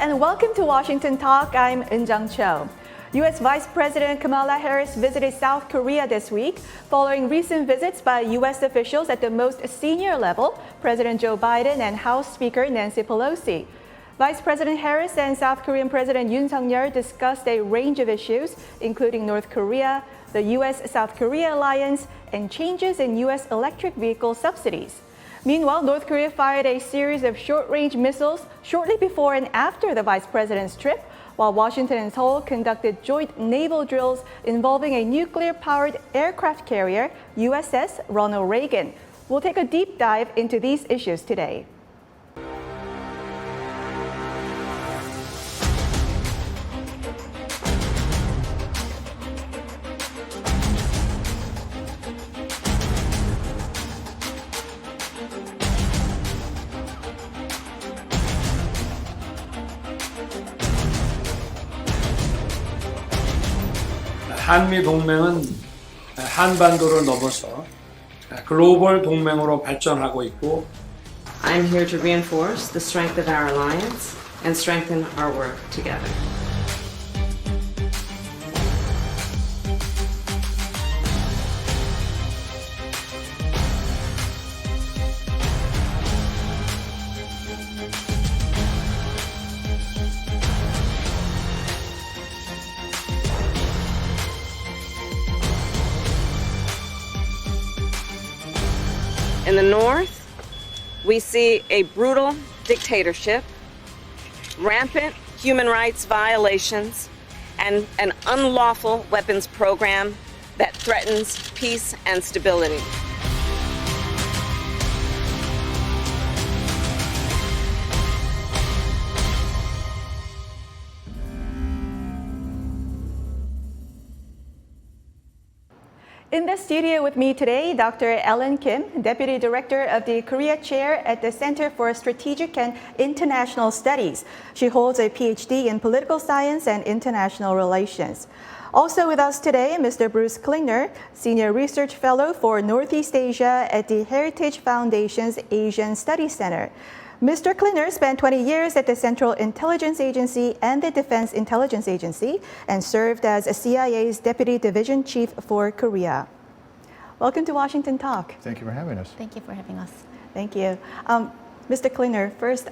and welcome to Washington Talk. I'm Eun-jung Cho. U.S. Vice President Kamala Harris visited South Korea this week, following recent visits by U.S. officials at the most senior level, President Joe Biden and House Speaker Nancy Pelosi. Vice President Harris and South Korean President Yoon Suk-yeol discussed a range of issues, including North Korea, the U.S.-South Korea alliance, and changes in U.S. electric vehicle subsidies. Meanwhile, North Korea fired a series of short-range missiles shortly before and after the vice president's trip, while Washington and Seoul conducted joint naval drills involving a nuclear-powered aircraft carrier, USS Ronald Reagan. We'll take a deep dive into these issues today. 한미 동맹은 한반도를 넘어서 글로벌 동맹으로 발전하고 있고 I'm here to reinforce the strength of our alliance and strengthen our work together. In the north, we see a brutal dictatorship, rampant human rights violations, and an unlawful weapons program that threatens peace and stability. In the studio with me today, Dr. Ellen Kim, Deputy Director of the Korea Chair at the Center for Strategic and International Studies. She holds a PhD in Political Science and International Relations. Also with us today, Mr. Bruce Klingner, Senior Research Fellow for Northeast Asia at the Heritage Foundation's Asian Studies Center. Mr. Klingner spent 20 years at the Central Intelligence Agency and the Defense Intelligence Agency and served as CIA's Deputy Division Chief for Korea. Welcome to Washington Talk. Thank you for having us. Thank you for having us. Thank you. Mr. Klingner, first,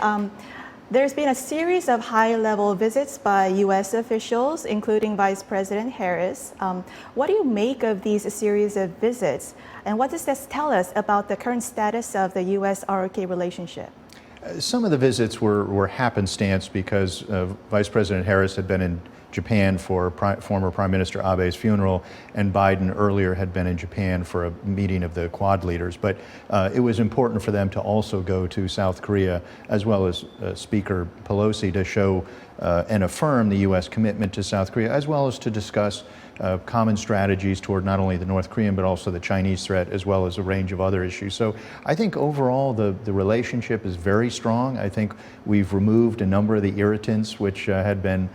there's been a series of high-level visits by U.S. officials, including Vice President Harris. What do you make of these series of visits? And what does this tell us about the current status of the U.S.-ROK relationship? Some of the visits were happenstance because Vice President Harris had been in Japan for former Prime Minister Abe's funeral, and Biden earlier had been in Japan for a meeting of the Quad leaders. But it was important for them to also go to South Korea, as well as Speaker Pelosi, to show and affirm the U.S. commitment to South Korea, as well as to discuss common strategies toward not only the North Korean but also the Chinese threat, as well as a range of other issues. So I think overall the relationship is very strong. I think we've removed a number of the irritants which had been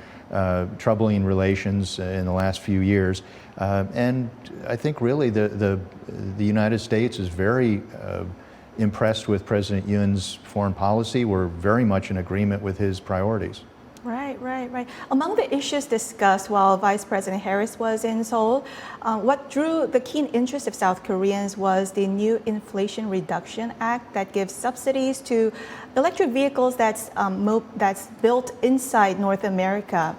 troubling relations in the last few years. And I think really the United States is very impressed with President Yoon's foreign policy. We're very much in agreement with his priorities. Right. Among the issues discussed while Vice President Harris was in Seoul, what drew the keen interest of South Koreans was the new Inflation Reduction Act that gives subsidies to electric vehicles that's built inside North America.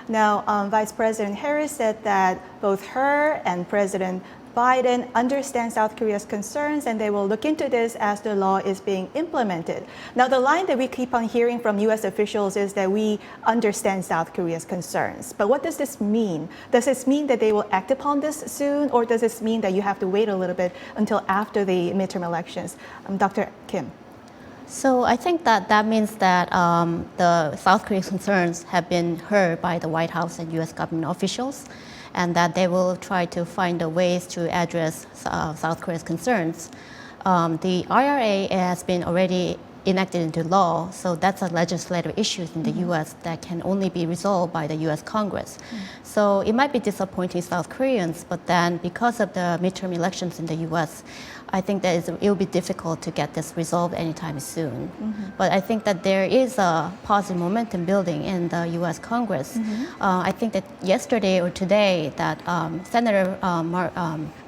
Now, Vice President Harris said that both her and President Biden understand South Korea's concerns and they will look into this as the law is being implemented. Now, the line that we keep on hearing from U.S. officials is that we understand South Korea's concerns. But what does this mean? Does this mean that they will act upon this soon, or does this mean that you have to wait a little bit until after the midterm elections? Dr. Kim. So I think that means that the South Korea's concerns have been heard by the White House and U.S. government officials, and that they will try to find the ways to address South Korea's concerns. The IRA has been already enacted into law, so that's a legislative issue in the U.S. that can only be resolved by the U.S. Congress. So it might be disappointing South Koreans, but then because of the midterm elections in the U.S., I think that it will be difficult to get this resolved anytime soon. But I think that there is a positive momentum building in the U.S. Congress. I think that yesterday or today that Senator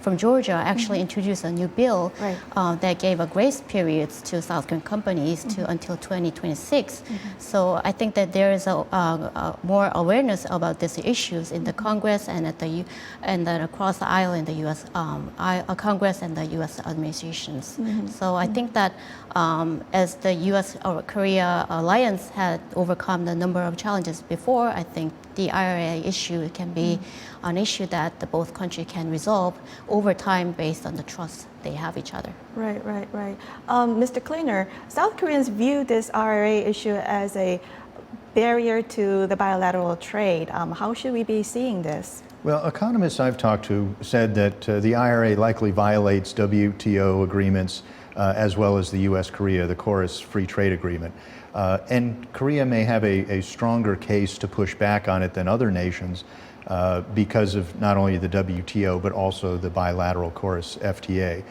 from Georgia actually introduced a new bill that gave a grace period to South Korean companies until 2026. So I think that there is a more awareness about these issues in the Congress and and then across the aisle in the U.S. Congress and the U.S. administrations. So I think that as the U.S.-Korea alliance had overcome the number of challenges before, I think the IRA issue can be an issue that both countries can resolve over time based on the trust they have each other. Right. Mr. Klingner, South Koreans view this IRA issue as a barrier to the bilateral trade. How should we be seeing this? Well, economists I've talked to said that the IRA likely violates WTO agreements as well as the U.S.-Korea, the Chorus Free Trade Agreement. And Korea may have a stronger case to push back on it than other nations because of not only the WTO, but also the bilateral Chorus FTA.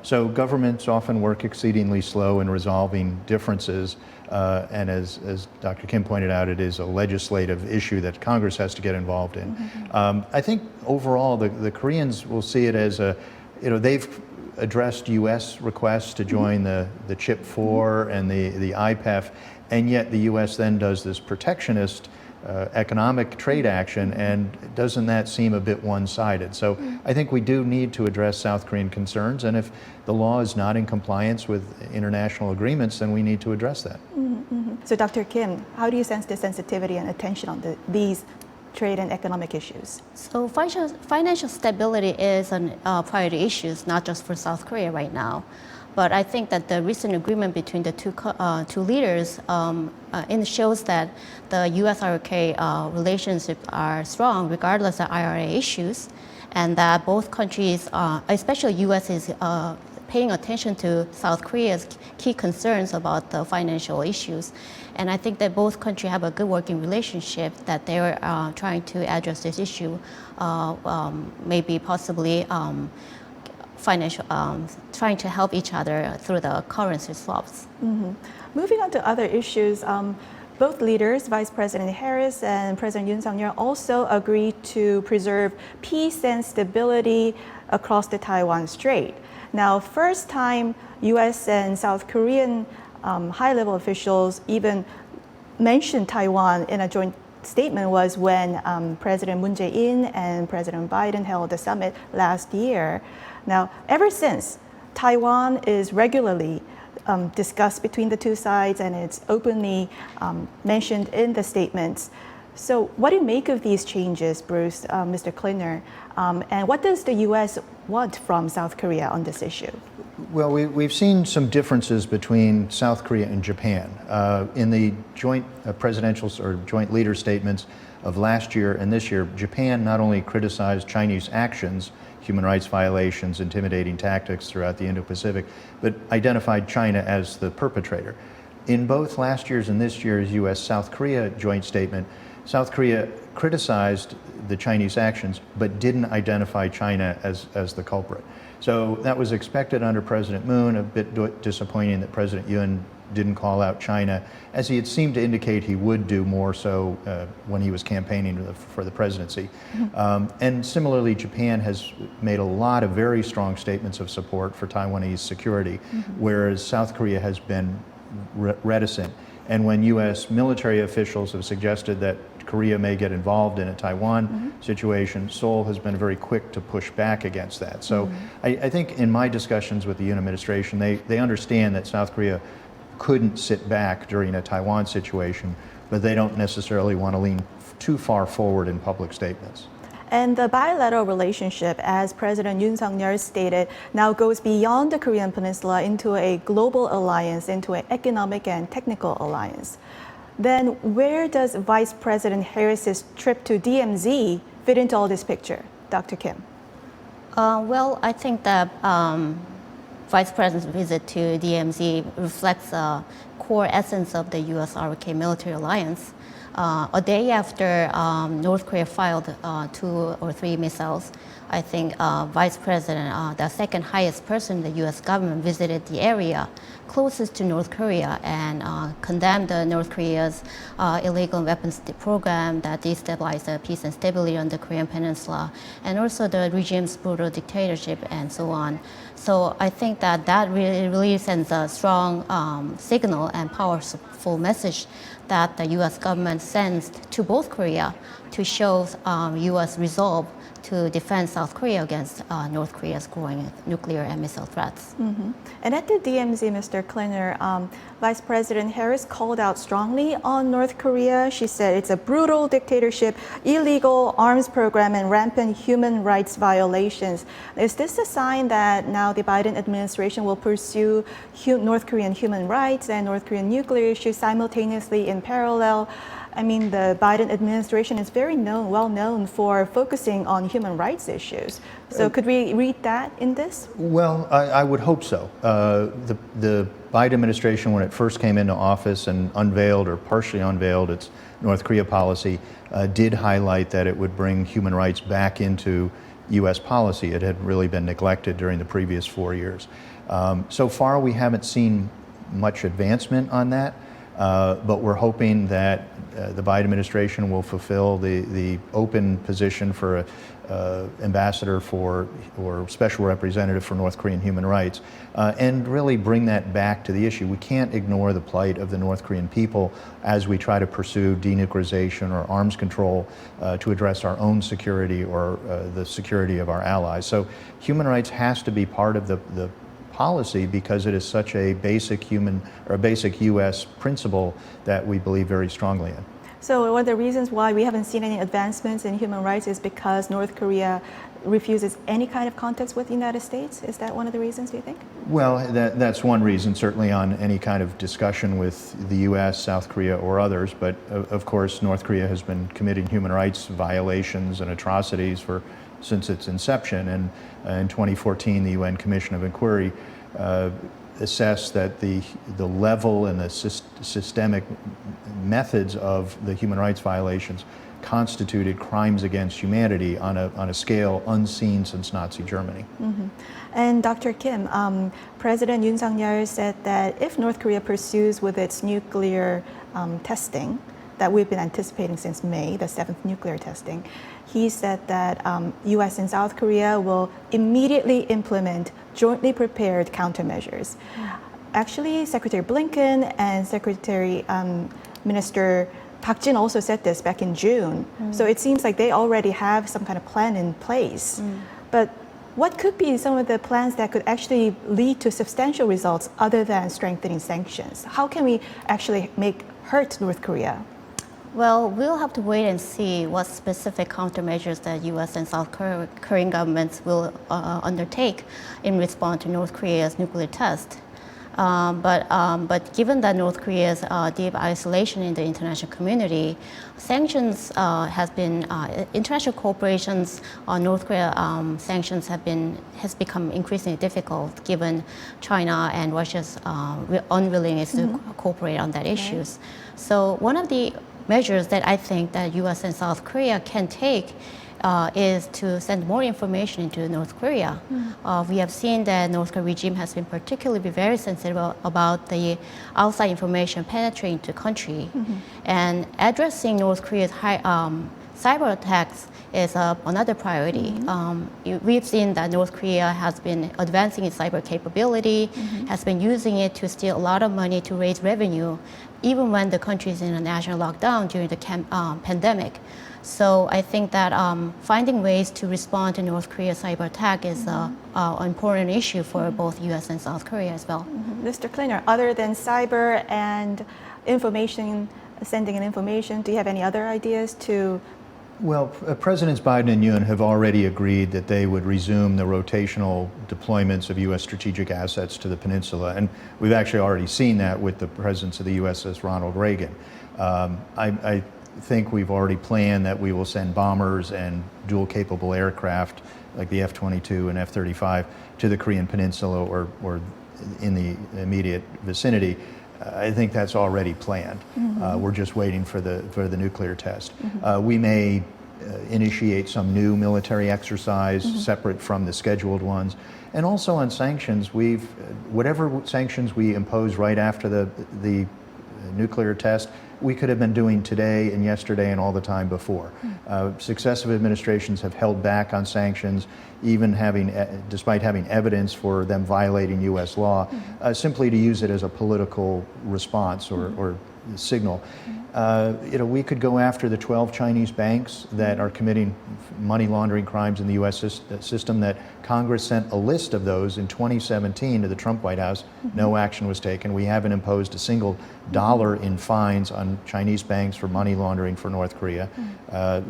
So governments often work exceedingly slow in resolving differences. And as Dr. Kim pointed out, it is a legislative issue that Congress has to get involved in. I think overall, the Koreans will see it as they've addressed U.S. requests to join the CHIP 4 and the IPEF, and yet the U.S. then does this protectionist economic trade action, and doesn't that seem a bit one-sided? So I think we do need to address South Korean concerns, and if the law is not in compliance with international agreements, then we need to address that. So Dr. Kim, how do you sense the sensitivity and attention on these trade and economic issues? So financial stability is a priority issue, not just for South Korea right now. But I think that the recent agreement between the two leaders shows that the U.S.-ROK relationships are strong regardless of IRA issues, and that both countries, especially U.S., is paying attention to South Korea's key concerns about the financial issues. And I think that both countries have a good working relationship, that they are trying to address this issue, maybe possibly trying to help each other through the currency swaps. Moving on to other issues, both leaders, Vice President Harris and President Yoon Suk-yeol, also agreed to preserve peace and stability across the Taiwan Strait. Now, first time U.S. and South Korean high-level officials even mentioned Taiwan in a joint statement was when President Moon Jae-in and President Biden held a summit last year. Now, ever since, Taiwan is regularly discussed between the two sides, and it's openly mentioned in the statements. So what do you make of these changes, Bruce, Mr. Klingner? And what does the U.S. want from South Korea on this issue? Well, we've seen some differences between South Korea and Japan. In the joint presidential or joint leader statements of last year and this year, Japan not only criticized Chinese actions, human rights violations, intimidating tactics throughout the Indo-Pacific, but identified China as the perpetrator. In both last year's and this year's U.S.-South Korea joint statement, South Korea criticized the Chinese actions, but didn't identify China as the culprit. So that was expected under President Moon, a bit disappointing that President Yoon didn't call out China, as he had seemed to indicate he would do more so when he was campaigning for the presidency. And similarly, Japan has made a lot of very strong statements of support for Taiwanese security, whereas South Korea has been reticent. And when U.S. military officials have suggested that Korea may get involved in a Taiwan situation, Seoul has been very quick to push back against that. So I think in my discussions with the Yoon administration, they understand that South Korea couldn't sit back during a Taiwan situation, but they don't necessarily want to lean too far forward in public statements. And the bilateral relationship, as President Yoon Suk-yeol stated, now goes beyond the Korean Peninsula into a global alliance, into an economic and technical alliance. Then where does Vice President Harris's trip to DMZ fit into all this picture, Dr. Kim? Well, I think that Vice President's visit to DMZ reflects the core essence of the U.S.-ROK military alliance. a day after North Korea fired 2 or 3 missiles, I think Vice President, the second highest person in the U.S. government, visited the area closest to North Korea and condemned North Korea's illegal weapons program that destabilized the peace and stability on the Korean Peninsula, and also the regime's brutal dictatorship and so on. So I think that really sends a strong signal and powerful message that the U.S. government sends to both Korea to show U.S. resolve to defend South Korea against North Korea's growing nuclear and missile threats. Mm-hmm. And at the DMZ, Mr. Klingner, Vice President Harris called out strongly on North Korea. She said it's a brutal dictatorship, illegal arms program, and rampant human rights violations. Is this a sign that now the Biden administration will pursue North Korean human rights and North Korean nuclear issues simultaneously in parallel? I mean, the Biden administration is very well known for focusing on human rights issues. So could we read that in this? Well, I would hope so. The Biden administration, when it first came into office and unveiled or partially unveiled its North Korea policy, did highlight that it would bring human rights back into U.S. policy. It had really been neglected during the previous 4 years. So far, we haven't seen much advancement on that. But we're hoping that the Biden administration will fulfill the open position for ambassador for or special representative for North Korean human rights and really bring that back to the issue. We can't ignore the plight of the North Korean people as we try to pursue denuclearization or arms control to address our own security or the security of our allies. So human rights has to be part of the policy because it is such a basic human or a basic U.S. principle that we believe very strongly in. So one of the reasons why we haven't seen any advancements in human rights is because North Korea refuses any kind of contact with the United States? Is that one of the reasons, do you think? Well, that's one reason, certainly on any kind of discussion with the U.S., South Korea, or others. But of course, North Korea has been committing human rights violations and atrocities since its inception. And in 2014, the UN Commission of Inquiry assessed that the level and the systemic methods of the human rights violations constituted crimes against humanity on a scale unseen since Nazi Germany. Mm-hmm. And Dr. Kim, President Yoon Suk-yeol said that if North Korea pursues with its nuclear testing that we've been anticipating since May, the 7th nuclear testing, he said that U.S. and South Korea will immediately implement jointly prepared countermeasures. Actually, Secretary Blinken and Secretary Minister Park Jin also said this back in June. So it seems like they already have some kind of plan in place. But what could be some of the plans that could actually lead to substantial results other than strengthening sanctions? How can we actually hurt North Korea? Well, we'll have to wait and see what specific countermeasures that U.S. and South Korean governments will undertake in response to North Korea's nuclear test. But given that North Korea's deep isolation in the international community, sanctions has been international cooperations on North Korea sanctions has become increasingly difficult given China and Russia's unwillingness to cooperate on that issues. So one of the measures that I think that U.S. and South Korea can take is to send more information into North Korea. We have seen that North Korean regime has been particularly very sensitive about the outside information penetrating to the country. And addressing North Korea's high cyber attacks is another priority. We've seen that North Korea has been advancing its cyber capability, has been using it to steal a lot of money to raise revenue, even when the country is in a national lockdown during the pandemic. So I think that finding ways to respond to North Korea's cyber attack is an important issue for both U.S. and South Korea as well. Mr. Klingner, other than cyber and information, sending in information, do you have any other ideas to? Well, Presidents Biden and Yoon have already agreed that they would resume the rotational deployments of U.S. strategic assets to the peninsula. And we've actually already seen that with the presence of the USS Ronald Reagan. I think we've already planned that we will send bombers and dual-capable aircraft like the F-22 and F-35 to the Korean Peninsula or in the immediate vicinity I think that's already planned. We're just waiting for the nuclear test. We may initiate some new military exercise separate from the scheduled ones. And also on sanctions, whatever sanctions we impose right after the nuclear test, we could have been doing today and yesterday and all the time before. Successive administrations have held back on sanctions, even despite having evidence for them violating U.S. law, simply to use it as a political response or signal. We could go after the 12 Chinese banks that are committing money laundering crimes in the U.S. system that Congress sent a list of those in 2017 to the Trump White House. No action was taken. We haven't imposed a single dollar in fines on Chinese banks for money laundering for North Korea.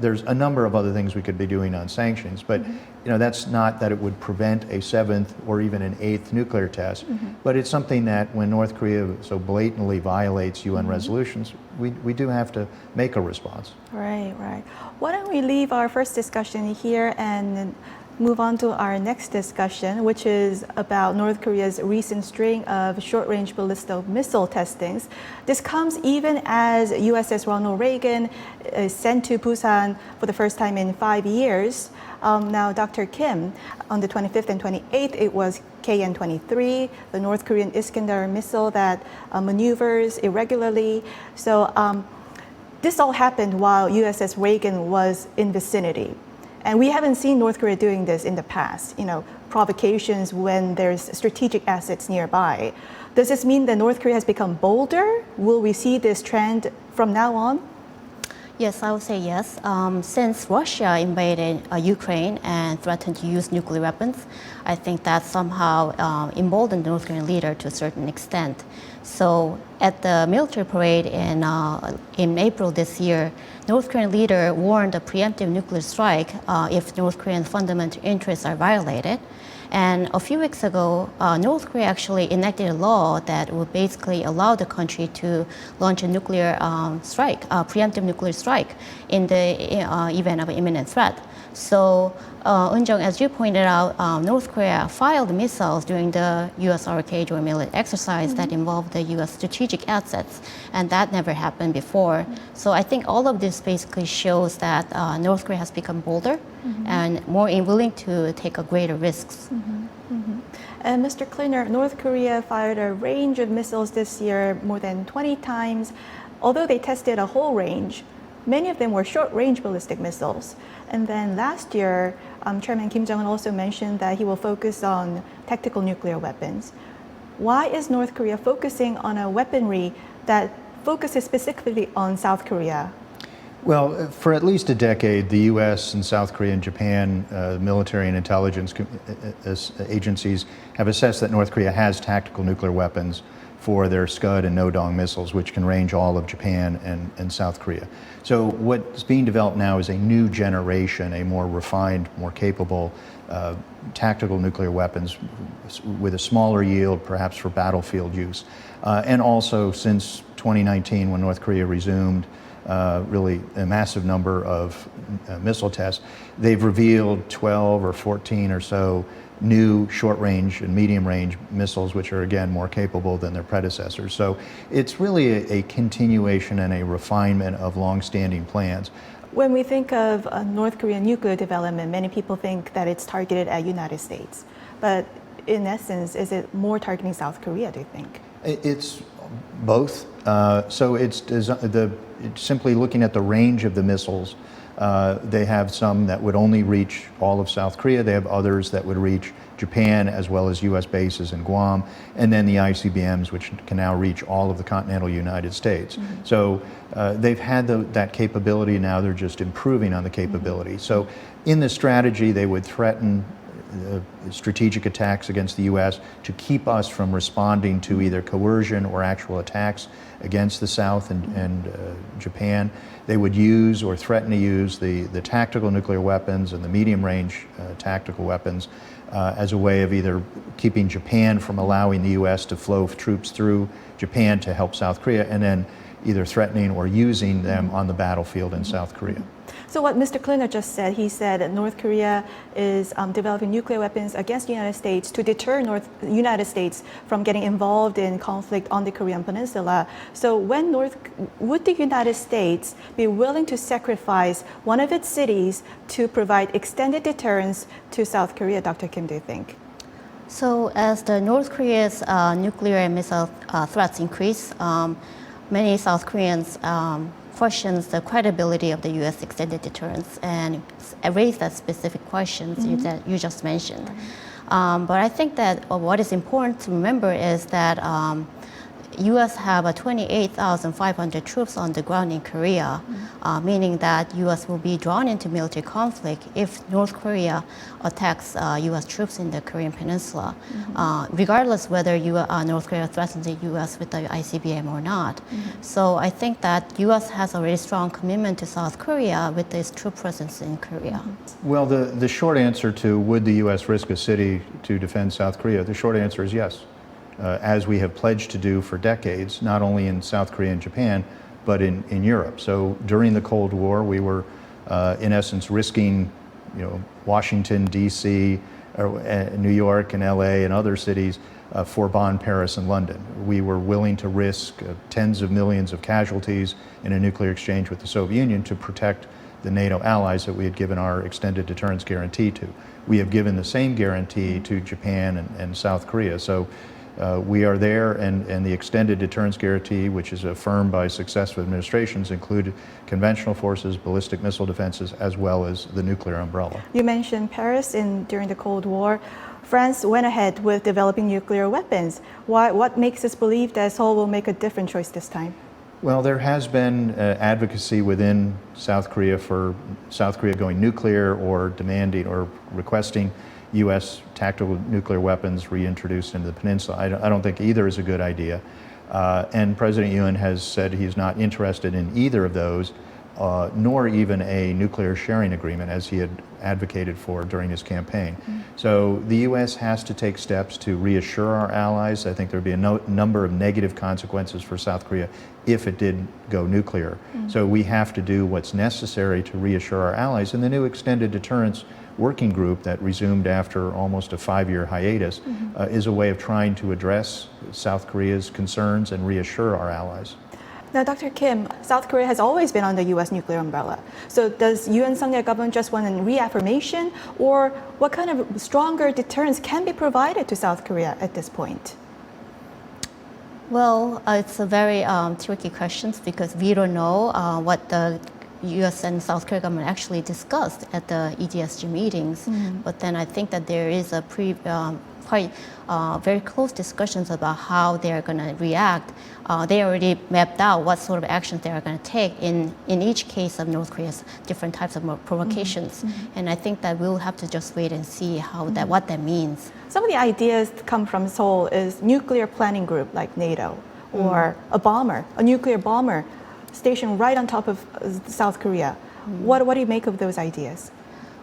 There's a number of other things we could be doing on sanctions, but that's not that it would prevent a 7th or even an 8th nuclear test, but it's something that when North Korea so blatantly violates UN resolutions, we do have to make a response. Right. Why don't we leave our first discussion here and move on to our next discussion, which is about North Korea's recent string of short-range ballistic missile testings. This comes even as USS Ronald Reagan is sent to Busan for the first time in 5 years. Now, Dr. Kim, on the 25th and 28th, it was KN-23, the North Korean Iskander missile that maneuvers irregularly. So this all happened while USS Reagan was in vicinity. And we haven't seen North Korea doing this in the past, provocations when there's strategic assets nearby. Does this mean that North Korea has become bolder? Will we see this trend from now on? Yes, I would say yes. Since Russia invaded Ukraine and threatened to use nuclear weapons, I think that somehow emboldened the North Korean leader to a certain extent. So at the military parade in April this year, North Korean leader warned a preemptive nuclear strike if North Korean fundamental interests are violated. And a few weeks ago, North Korea actually enacted a law that would basically allow the country to launch a nuclear strike, preemptive nuclear strike, in the event of an imminent threat. So, Eun-jung, as you pointed out, North Korea fired missiles during the US-RK joint military exercise that involved the US strategic assets, and that never happened before. So I think all of this basically shows that North Korea has become bolder and more willing to take greater risks. And Mr. Klingner, North Korea fired a range of missiles this year, more than 20 times. Although they tested a whole range, many of them were short-range ballistic missiles. And then last year, Chairman Kim Jong-un also mentioned that he will focus on tactical nuclear weapons. Why is North Korea focusing on a weaponry that focuses specifically on South Korea? Well, for at least a decade, the U.S. and South Korea and Japan military and intelligence agencies have assessed that North Korea has tactical nuclear weapons for their Scud and No-Dong missiles, which can range all of Japan and South Korea. So what's being developed now is a new generation, a more refined, more capable tactical nuclear weapons with a smaller yield, perhaps for battlefield use. And also, since 2019, when North Korea resumed really a massive number of missile tests, they've revealed 12 or 14 or so new short-range and medium-range missiles, which are, again, more capable than their predecessors. So it's really a continuation and a refinement of long-standing plans. When we think of North Korean nuclear development, many people think that it's targeted at United States. But in essence, is it more targeting South Korea, do you think? It's both. So it's simply looking at the range of the missiles. They have some that would only reach all of South Korea. They have others that would reach Japan as well as U.S. bases in Guam, and then the ICBMs, which can now reach all of the continental United States. So they've had that capability. Now they're just improving on the capability. So in the strategy, they would threaten strategic attacks against the U.S. to keep us from responding to either coercion or actual attacks against the South and Japan. They would use or threaten to use the tactical nuclear weapons and the medium-range tactical weapons as a way of either keeping Japan from allowing the U.S. to flow troops through Japan to help South Korea, and then either threatening or using them on the battlefield in South Korea. So what Mr. Klingner just said, he said that North Korea is developing nuclear weapons against the United States to deter United States from getting involved in conflict on the Korean Peninsula. So would the United States be willing to sacrifice one of its cities to provide extended deterrence to South Korea, Dr. Kim, do you think? So as the North Korea's nuclear and missile threats increase, many South Koreans questions the credibility of the U.S. extended deterrence and raise that specific questions that you just mentioned. But I think that what is important to remember is that U.S. have 28,500 troops on the ground in Korea, meaning that U.S. will be drawn into military conflict if North Korea attacks U.S. troops in the Korean Peninsula, regardless whether North Korea threatens the U.S. with the ICBM or not. So I think that U.S. has a very strong commitment to South Korea with its troop presence in Korea. Well, the short answer to would the U.S. risk a city to defend South Korea, the short answer is yes. As we have pledged to do for decades, not only in South Korea and Japan, but in Europe. So during the Cold War, we were, in essence, risking, Washington, D.C., New York, and L.A. and other cities for Bonn, Paris, and London. We were willing to risk tens of millions of casualties in a nuclear exchange with the Soviet Union to protect the NATO allies that we had given our extended deterrence guarantee to. We have given the same guarantee to Japan and South Korea. So. We are there, and the extended deterrence guarantee, which is affirmed by successive administrations, included conventional forces, ballistic missile defenses, as well as the nuclear umbrella. You mentioned Paris during the Cold War. France went ahead with developing nuclear weapons. What makes us believe that Seoul will make a different choice this time? Well, there has been advocacy within South Korea for South Korea going nuclear or demanding or requesting U.S. tactical nuclear weapons reintroduced into the peninsula. I don't think either is a good idea. And President Yoon has said he's not interested in either of those, nor even a nuclear sharing agreement, as he had advocated for during his campaign. So the U.S. has to take steps to reassure our allies. I think there would be a number of negative consequences for South Korea if it did go nuclear. So we have to do what's necessary to reassure our allies. And the new extended deterrence working group that resumed after almost a 5-year hiatus is a way of trying to address South Korea's concerns and reassure our allies. Now, Dr. Kim, South Korea has always been on the U.S. nuclear umbrella. So does Yoon Suk-yeol government just want a reaffirmation, or what kind of stronger deterrence can be provided to South Korea at this point? Well, it's a very tricky question because we don't know what the U.S. and South Korea government actually discussed at the EDSG meetings. But then I think that there is a quite very close discussions about how they are going to react. They already mapped out what sort of actions they are going to take in each case of North Korea's different types of provocations. And I think that we'll have to just wait and see what that means. Some of the ideas that come from Seoul is nuclear planning group like NATO, or a nuclear bomber stationed right on top of South Korea. What do you make of those ideas?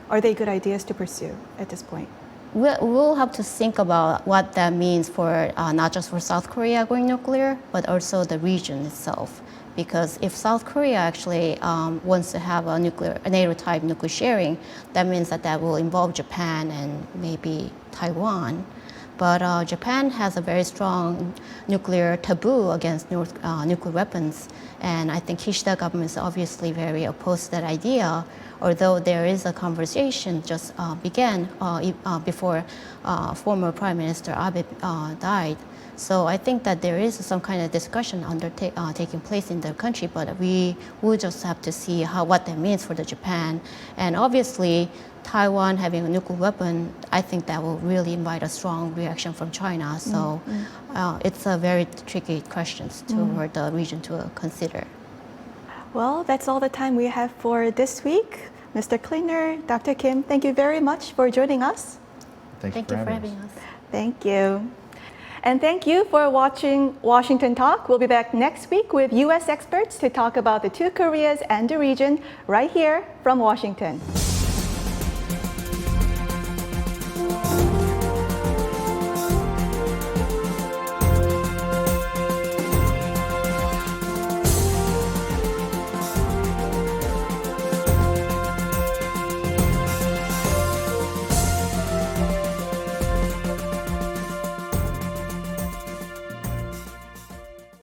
Are they good ideas to pursue at this point? We'll have to think about what that means for not just for South Korea going nuclear, but also the region itself. Because if South Korea actually wants to have a NATO-type nuclear sharing, that means that will involve Japan and maybe Taiwan. But Japan has a very strong nuclear taboo against nuclear weapons. And I think Kishida government is obviously very opposed to that idea, although there is a conversation just began before former Prime Minister Abe died. So I think that there is some kind of discussion taking place in the country, but we will just have to see what that means for the Japan. And obviously, Taiwan having a nuclear weapon, I think that will really invite a strong reaction from China. So it's a very tricky question for the region to consider. Well, that's all the time we have for this week. Mr. Klingner, Dr. Kim, thank you very much for joining us. Thank you for having us. Thank you. And thank you for watching Washington Talk. We'll be back next week with U.S. experts to talk about the two Koreas and the region right here from Washington.